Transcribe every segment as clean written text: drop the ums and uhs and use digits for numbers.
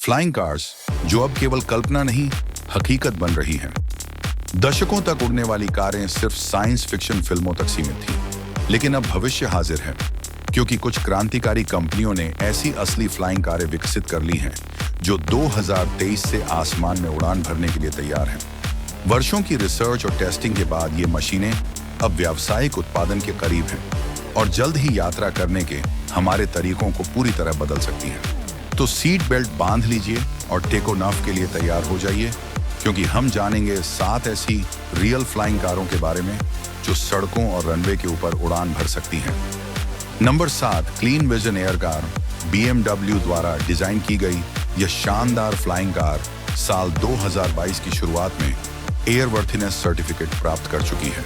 Flying cars जो अब केवल कल्पना नहीं, हकीकत बन रही हैं। दशकों तक उड़ने वाली कारें सिर्फ साइंस फिक्शन फिल्मों तक सीमित थीं, लेकिन अब भविष्य हाजिर है, क्योंकि कुछ क्रांतिकारी कंपनियों ने ऐसी असली फ्लाइंग कारें विकसित कर ली हैं जो 2023 से आसमान में उड़ान भरने के लिए तैयार हैं। वर्षों की रिसर्च और टेस्टिंग के बाद ये मशीनें अब व्यावसायिक उत्पादन के करीब हैं और जल्द ही यात्रा करने के हमारे तरीकों को पूरी तरह बदल सकती हैं। तो सीट बेल्ट बांध लीजिए और टेक ऑफ के लिए तैयार हो जाइए, क्योंकि हम जानेंगे 7 ऐसी रियल फ्लाइंग कारों के बारे में जो सड़कों और रनवे के ऊपर उड़ान भर सकती हैं। Number 7, clean vision air car. BMW द्वारा डिजाइन की गई यह शानदार फ्लाइंग कार साल 2022 की शुरुआत में एयरवर्थीनेस सर्टिफिकेट प्राप्त कर चुकी है।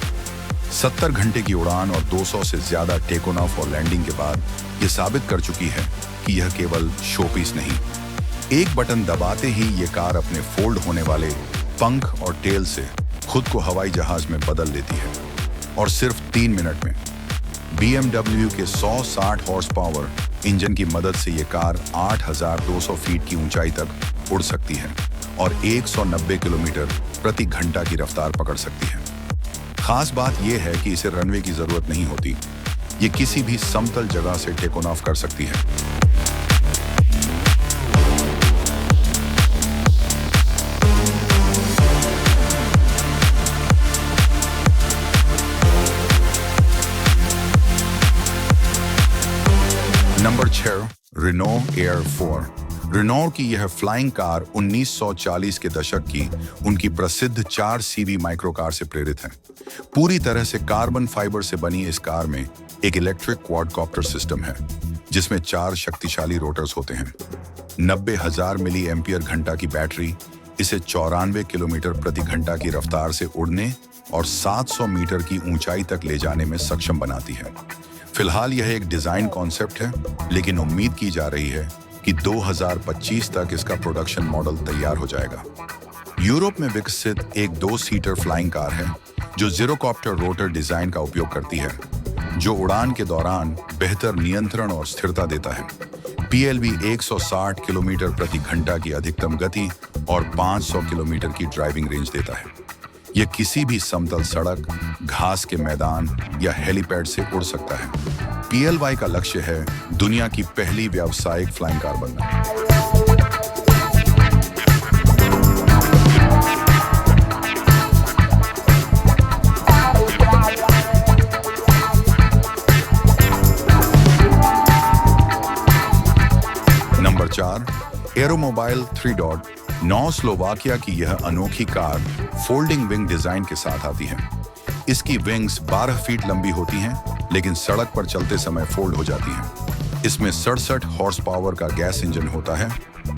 70 घंटे की उड़ान और 200 से ज्यादा टेक ऑफ और लैंडिंग के बाद यह साबित कर चुकी है कि यह केवल शोपीस नहीं, एक बटन दबाते ही ये कार अपने फोल्ड होने वाले पंख और टेल से खुद को हवाई जहाज में बदल लेती है। और सिर्फ 3 मिनट में BMW के 160 हॉर्स पावर इंजन की मदद से ये कार 8,200 फीट की ऊंचाई तक उड़ सकती है और 190 किलोमीटर प्रति घंटा की रफ्तार पकड़ सकती है। खास बात यह है कि इसे रनवे की जरूरत नहीं होती, ये किसी भी समतल जगह से टेक ऑफ कर सकती है। Number 6, Reno air 4। रेनो की यह फ्लाइंग कार 1940 के दशक की उनकी प्रसिद्ध 4 CV माइक्रो कार से प्रेरित है। पूरी तरह से कार्बन फाइबर से बनी इस कार में एक इलेक्ट्रिक क्वाडकॉप्टर सिस्टम है, जिसमें 4 शक्तिशाली रोटर्स होते हैं। 90,000 मिली एम्पियर घंटा की बैटरी इसे 94 किलोमीटर प्रति घंटा की रफ्तार से उड़ने और 700 मीटर की ऊंचाई तक ले जाने में सक्षम बनाती है। फिलहाल यह एक डिजाइन कॉन्सेप्ट है, लेकिन उम्मीद की जा रही है कि 2025 तक इसका प्रोडक्शन मॉडल तैयार हो जाएगा। यूरोप में विकसित एक 2 सीटर फ्लाइंग कार है जो जीरोकॉप्टर रोटर डिजाइन का उपयोग करती है, जो उड़ान के दौरान बेहतर नियंत्रण और स्थिरता देता है। PLV 160 किलोमीटर प्रति घंटा की अधिकतम गति और 500 किलोमीटर की ड्राइविंग रेंज देता है। यह किसी भी समतल सड़क, घास के मैदान या हेलीपैड से उड़ सकता है। PLY का लक्ष्य है दुनिया की पहली व्यावसायिक फ्लाइंग कार बनना। नंबर 4, एरोमोबाइल 3.9। स्लोवाकिया की यह अनोखी कार फोल्डिंग विंग डिजाइन के साथ आती है। इसकी विंग्स 12 फीट लंबी होती हैं, लेकिन सड़क पर चलते समय फोल्ड हो जाती हैं। इसमें 67 हॉर्स पावर का गैस इंजन होता है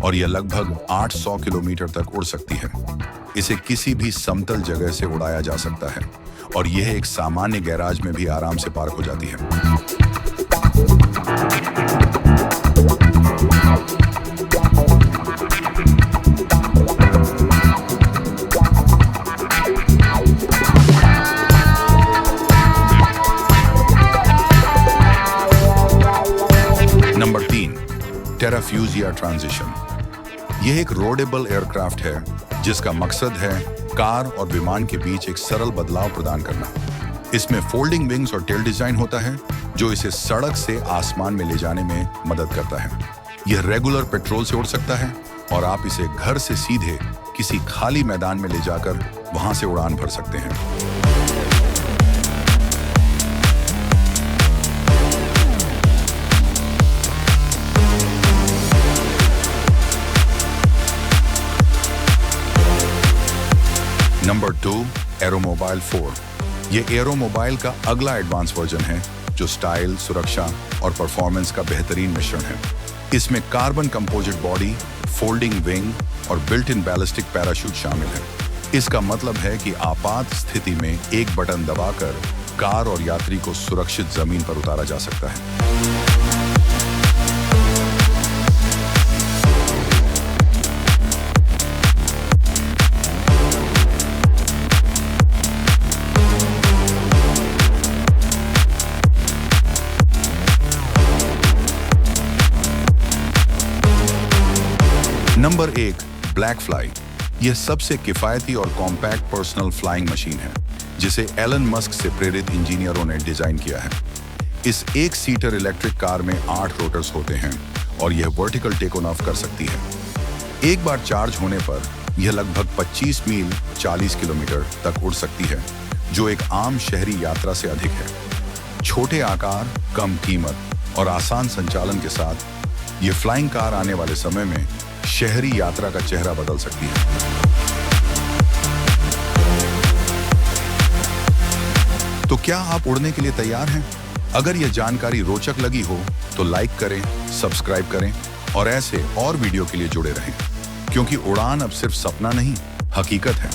और यह लगभग 800 किलोमीटर तक उड़ सकती है। इसे किसी भी समतल जगह से उड़ाया जा सकता है और यह एक सामान्य गैराज में भी आराम से पार्क हो जाती है। Number 3, Terrafugia transition. यह एक रोडेबल एयरक्राफ्ट है जिसका मकसद है कार और विमान के बीच एक सरल बदलाव प्रदान करना। इसमें फोल्डिंग विंग्स और टेल डिजाइन होता है जो इसे सड़क से आसमान में ले जाने में मदद करता है। यह रेगुलर पेट्रोल से उड़ सकता है और आप इसे घर से सीधे किसी खाली मैदान में ले जाकर वहां से उड़ान भर सकते हैं। नंबर 2, एरोमोबाइल 4। यह एरोमोबाइल का अगला एडवांस वर्जन है जो स्टाइल, सुरक्षा और परफॉर्मेंस का बेहतरीन मिश्रण है। इसमें carbon composite body, folding wing और बिल्ट इन बैलिस्टिक पैराशूट शामिल है। इसका मतलब है कि आपात स्थिति में एक बटन दबाकर कार और यात्री को सुरक्षित जमीन पर उतारा जा सकता है। Number 1, black fly. यह सबसे किफायती और कॉम्पैक्ट पर्सनल फ्लाइंग मशीन है, जिसे एलन मस्क से प्रेरित इंजीनियरों ने डिजाइन किया है। इस एक सीटर इलेक्ट्रिक कार में 8 रोटर्स होते हैं और यह वर्टिकल टेक ऑन ऑफ कर सकती है। एक बार चार्ज होने पर यह लगभग 25 मील 40 किलोमीटर तक उड़ सकती है, जो एक आम शहरी यात्रा से अधिक है। छोटे आकार, कम कीमत और आसान संचालन के साथ ये फ्लाइंग कार आने वाले समय में शहरी यात्रा का चेहरा बदल सकती है। तो क्या आप उड़ने के लिए तैयार हैं? अगर यह जानकारी रोचक लगी हो तो लाइक करें, सब्सक्राइब करें और ऐसे और वीडियो के लिए जुड़े रहें, क्योंकि उड़ान अब सिर्फ सपना नहीं, हकीकत है।